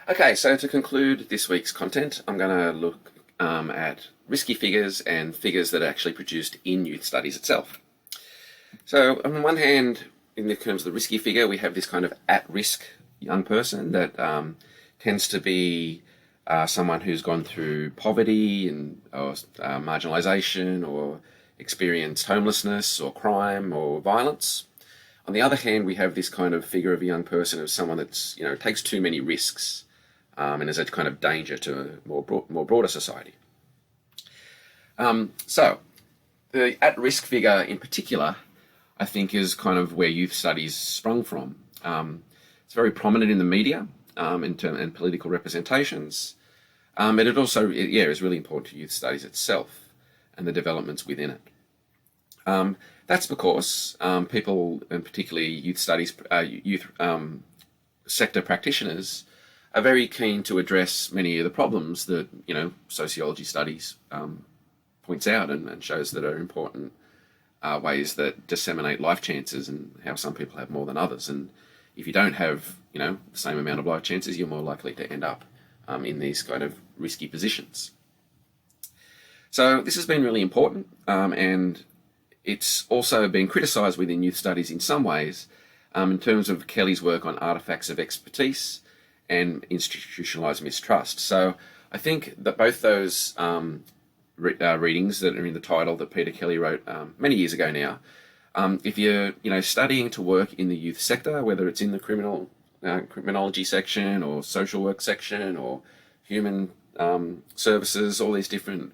Okay, so to conclude this week's content, I'm going to look at risky figures and figures that are actually produced in youth studies itself. So on one hand, in the terms of the risky figure, we have this kind of at-risk young person that tends to be someone who's gone through poverty or marginalisation or experienced homelessness or crime or violence. On the other hand, we have this kind of figure of a young person as someone that's, takes too many risks and is a kind of danger to a more broader society. So the at-risk figure in particular, I think, is kind of where youth studies sprung from. It's very prominent in the media and political representations, but it also, is really important to youth studies itself and the developments within it. That's because people, and particularly youth studies, youth sector practitioners, are very keen to address many of the problems that sociology studies points out and shows that are important ways that disseminate life chances and how some people have more than others. And if you don't have the same amount of life chances, you're more likely to end up in these kind of risky positions. So this has been really important, and it's also been criticised within youth studies in some ways in terms of Kelly's work on artefacts of expertise and institutionalised mistrust. So I think that both those readings that are in the title that Peter Kelly wrote many years ago now, if you're studying to work in the youth sector, whether it's in the criminology section or social work section or human services, all these different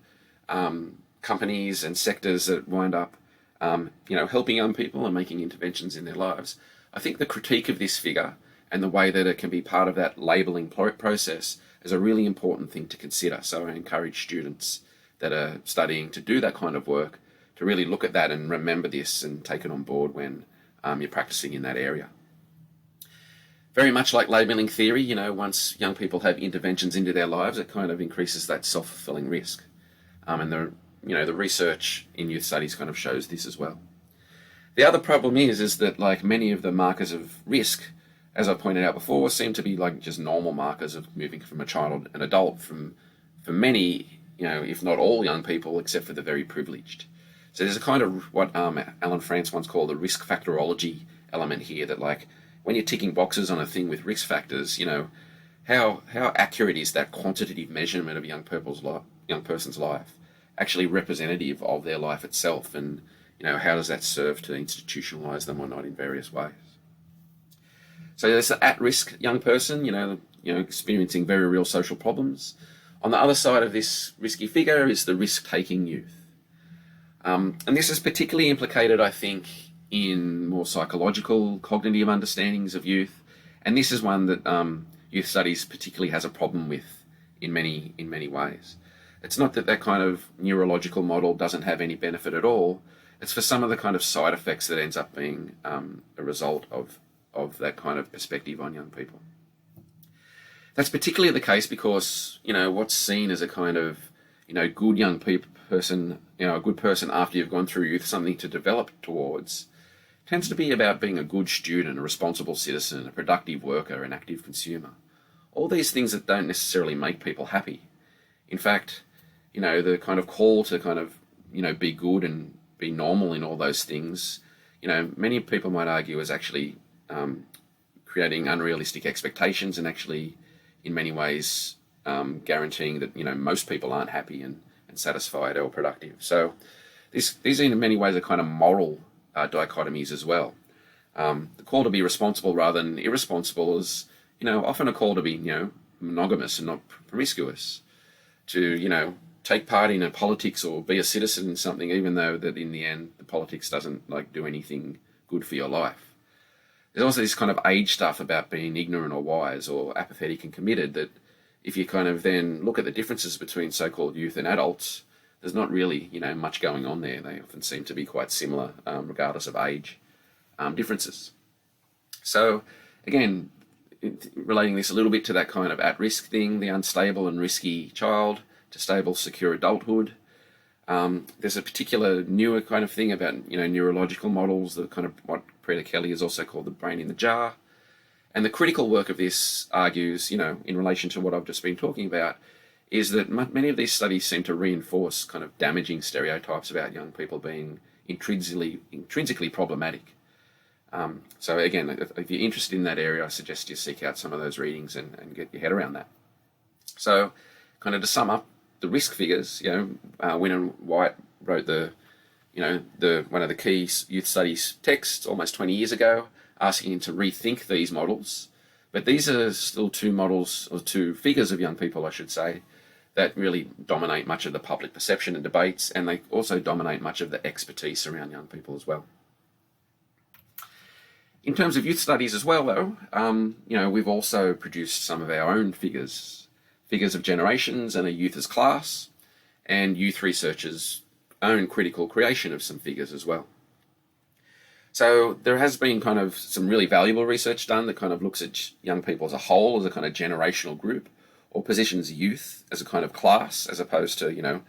companies and sectors that wind up helping young people and making interventions in their lives, I think the critique of this figure and the way that it can be part of that labelling process is a really important thing to consider. So I encourage students that are studying to do that kind of work to really look at that and remember this and take it on board when you're practicing in that area. Very much like labelling theory, once young people have interventions into their lives, it kind of increases that self-fulfilling risk. And the research in youth studies kind of shows this as well. The other problem is that like many of the markers of risk, as I pointed out before, seem to be like just normal markers of moving from a child to an adult for many, if not all young people, except for the very privileged. So there's a kind of what Alan France once called a risk factorology element here, that like when you're ticking boxes on a thing with risk factors, how accurate is that quantitative measurement of a young person's life actually representative of their life itself, and how does that serve to institutionalize them or not in various ways. So there's an at-risk young person, experiencing very real social problems. On the other side of this risky figure is the risk-taking youth. And this is particularly implicated, I think, in more psychological, cognitive understandings of youth. And this is one that youth studies particularly has a problem with in many ways. It's not that kind of neurological model doesn't have any benefit at all. It's for some of the kind of side effects that ends up being a result of that kind of perspective on young people. That's particularly the case because, what's seen as a kind of, good young person, a good person after you've gone through youth, something to develop towards, tends to be about being a good student, a responsible citizen, a productive worker, an active consumer. All these things that don't necessarily make people happy. In fact, the kind of call to kind of, be good and be normal in all those things, many people might argue is actually creating unrealistic expectations and actually, in many ways, guaranteeing that, most people aren't happy and satisfied or productive. So these in many ways are kind of moral dichotomies as well. The call to be responsible rather than irresponsible is, often a call to be, monogamous and not promiscuous, to, take part in a politics or be a citizen in something, even though that in the end the politics doesn't do anything good for your life. There's also this kind of age stuff about being ignorant or wise or apathetic and committed that if you kind of then look at the differences between so-called youth and adults, there's not really, much going on there. They often seem to be quite similar, regardless of age differences. So again, relating this a little bit to that kind of at-risk thing, the unstable and risky child to stable, secure adulthood. There's a particular newer kind of thing about, neurological models, the kind of what Peter Kelly has also called the brain in the jar. And the critical work of this argues, in relation to what I've just been talking about, is that many of these studies seem to reinforce kind of damaging stereotypes about young people being intrinsically problematic. So again, if you're interested in that area, I suggest you seek out some of those readings and get your head around that. So kind of to sum up, the risk figures, Wynne and White wrote one of the key youth studies texts almost 20 years ago, asking him to rethink these models. But these are still two models, or two figures of young people, I should say, that really dominate much of the public perception and debates, and they also dominate much of the expertise around young people as well. In terms of youth studies as well, though, we've also produced some of our own figures of generations and a youth as class, and youth researchers' own critical creation of some figures as well. So there has been kind of some really valuable research done that kind of looks at young people as a whole, as a kind of generational group, or positions youth as a kind of class as opposed to,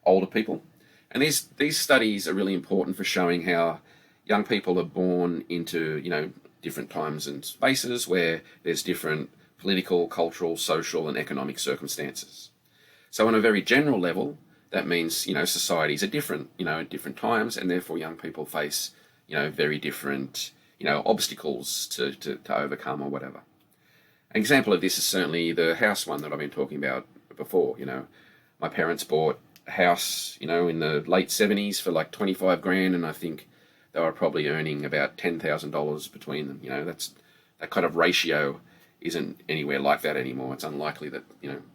older people. And these studies are really important for showing how young people are born into, different times and spaces where there's different political, cultural, social, and economic circumstances. So on a very general level, that means, societies are different, at different times, and therefore young people face very different, obstacles to overcome or whatever. An example of this is certainly the house one that I've been talking about before. My parents bought a house, in the late 70s for like 25 grand, and I think they were probably earning about $10,000 between them. That kind of ratio isn't anywhere like that anymore. It's unlikely that,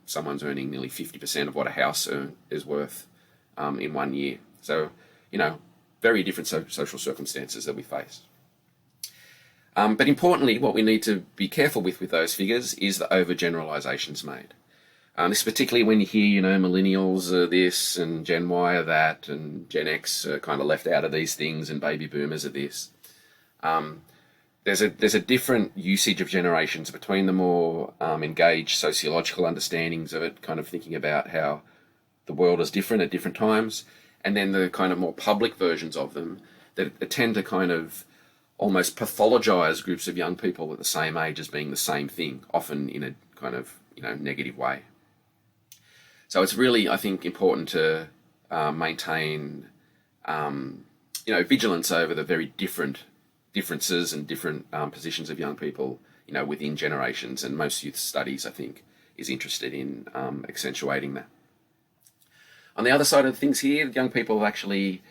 someone's earning nearly 50% of what a house is worth in 1 year. So, very different social circumstances that we face. But importantly, what we need to be careful with those figures is the overgeneralizations made. This particularly when you hear, millennials are this and Gen Y are that and Gen X are kind of left out of these things and baby boomers are this. There's a different usage of generations between the more engaged sociological understandings of it, kind of thinking about how the world is different at different times, and then the kind of more public versions of them that tend to kind of almost pathologize groups of young people at the same age as being the same thing, often in a kind of negative way. So it's really, I think, important to maintain vigilance over the very differences and different positions of young people within generations, and most youth studies, I think, is interested in accentuating that. On the other side of things here, young people have actually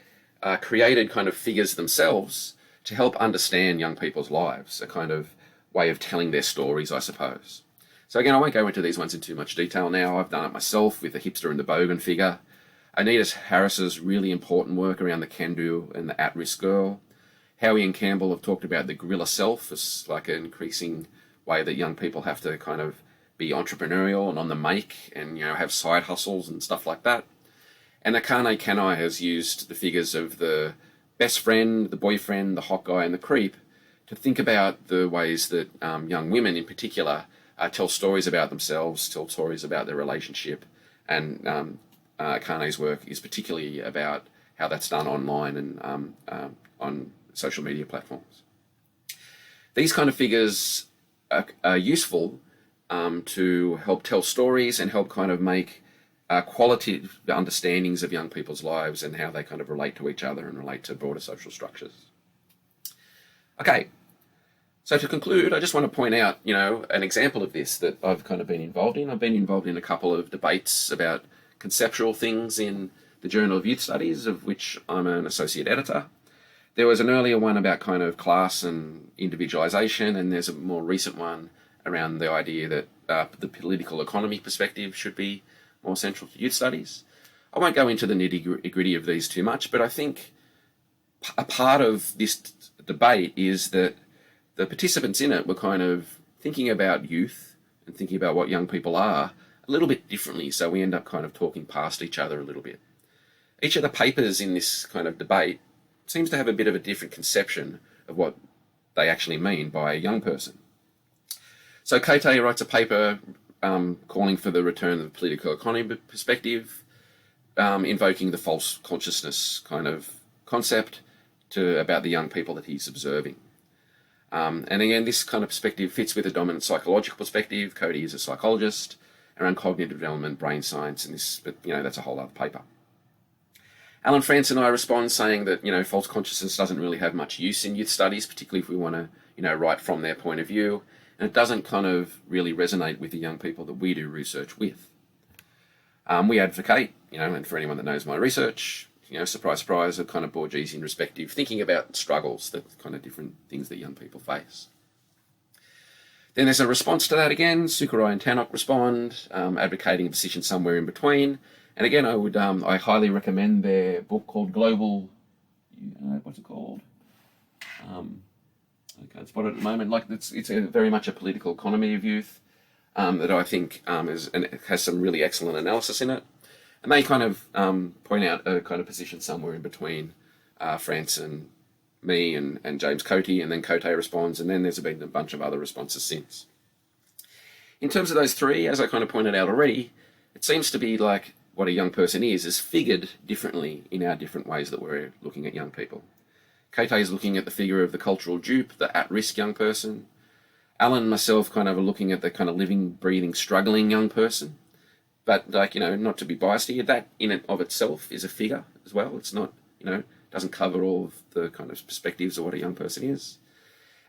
created kind of figures themselves to help understand young people's lives, a kind of way of telling their stories, I suppose. So again, I won't go into these ones in too much detail now. I've done it myself with the hipster and the bogan figure. Anita Harris's really important work around the can-do and the at-risk girl. Howie and Campbell have talked about the gorilla self as like an increasing way that young people have to kind of be entrepreneurial and on the make and, have side hustles and stuff like that. And Akane Kanai has used the figures of the best friend, the boyfriend, the hot guy, and the creep to think about the ways that young women in particular tell stories about themselves, tell stories about their relationship. And Akane's work is particularly about how that's done online and on social media platforms. These kind of figures are useful to help tell stories and help kind of make qualitative understandings of young people's lives and how they kind of relate to each other and relate to broader social structures. Okay, so to conclude, I just want to point out, an example of this that I've kind of been involved in. I've been involved in a couple of debates about conceptual things in the Journal of Youth Studies, of which I'm an associate editor. There was an earlier one about kind of class and individualization, and there's a more recent one around the idea that the political economy perspective should be more central to youth studies. I won't go into the nitty-gritty of these too much, but I think a part of this debate is that the participants in it were kind of thinking about youth and thinking about what young people are a little bit differently, so we end up kind of talking past each other a little bit. Each of the papers in this kind of debate seems to have a bit of a different conception of what they actually mean by a young person. So Kate writes a paper calling for the return of the political economy perspective, invoking the false consciousness kind of concept about the young people that he's observing. And again, this kind of perspective fits with a dominant psychological perspective. Cody is a psychologist around cognitive development, brain science, and this, but that's a whole other paper. Alan France and I respond saying that, false consciousness doesn't really have much use in youth studies, particularly if we want to, write from their point of view. And it doesn't kind of really resonate with the young people that we do research with. We advocate, and for anyone that knows my research, surprise, surprise, a kind of Borgesian perspective, thinking about struggles, the kind of different things that young people face. Then there's a response to that again. Sukurai and Tannock respond, advocating a position somewhere in between. And again, I highly recommend their book called Global, what's it called? I can't spot it at the moment. It's very much a political economy of youth that I think has some really excellent analysis in it. And they kind of point out a kind of position somewhere in between France and me and James Cote, and then Cote responds, and then there's been a bunch of other responses since. In terms of those three, as I kind of pointed out already, it seems to be like what a young person is figured differently in our different ways that we're looking at young people. Cote is looking at the figure of the cultural dupe, the at-risk young person. Alan and myself kind of are looking at the kind of living, breathing, struggling young person. But not to be biased here, that in and of itself is a figure as well. It's not, doesn't cover all of the kind of perspectives of what a young person is.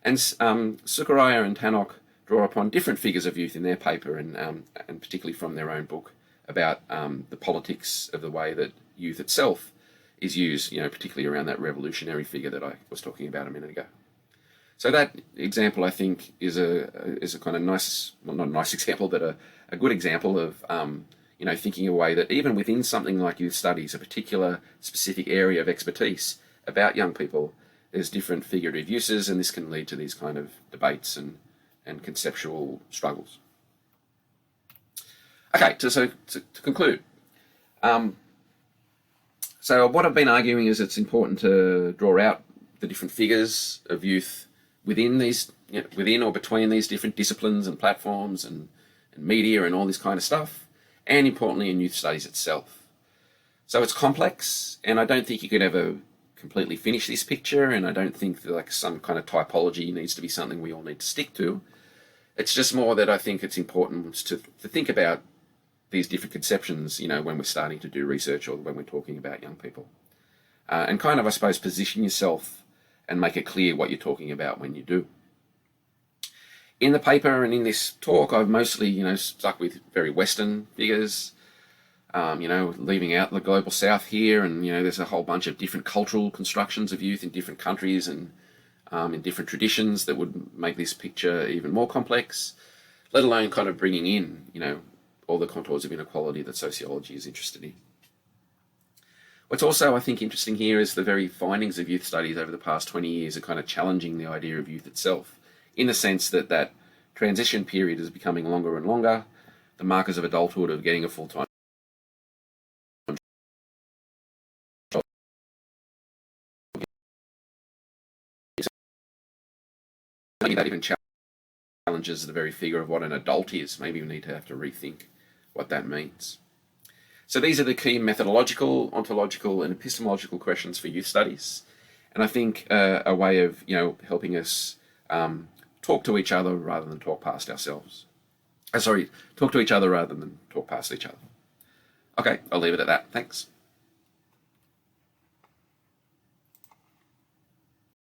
And Sukaraya and Tannock draw upon different figures of youth in their paper, and particularly from their own book about the politics of the way that youth itself is used, particularly around that revolutionary figure that I was talking about a minute ago. So that example, I think, is a kind of nice, well, not a nice example, but a good example of, thinking a way that even within something like youth studies, a particular specific area of expertise about young people, there's different figurative uses, and this can lead to these kind of debates and conceptual struggles. Okay, so to conclude, so what I've been arguing is it's important to draw out the different figures of youth within these, within or between these different disciplines and platforms and media and all this kind of stuff, and importantly in youth studies itself. So it's complex, and I don't think you could ever completely finish this picture, and I don't think that like some kind of typology needs to be something we all need to stick to. It's just more that I think it's important to think about these different conceptions, when we're starting to do research or when we're talking about young people. And kind of, I suppose, position yourself and make it clear what you're talking about when you do. In the paper and in this talk, I've mostly, stuck with very Western figures, leaving out the global South here, and, there's a whole bunch of different cultural constructions of youth in different countries and in different traditions that would make this picture even more complex, let alone kind of bringing in, all the contours of inequality that sociology is interested in. What's also, I think, interesting here is the very findings of youth studies over the past 20 years are kind of challenging the idea of youth itself, in the sense that that transition period is becoming longer and longer. The markers of adulthood of getting a full-time job that even challenges the very figure of what an adult is. Maybe we need to have to rethink what that means. So these are the key methodological, ontological, and epistemological questions for youth studies. And I think a way of, helping us talk to each other rather than talk past ourselves. Talk to each other rather than talk past each other. Okay, I'll leave it at that. Thanks.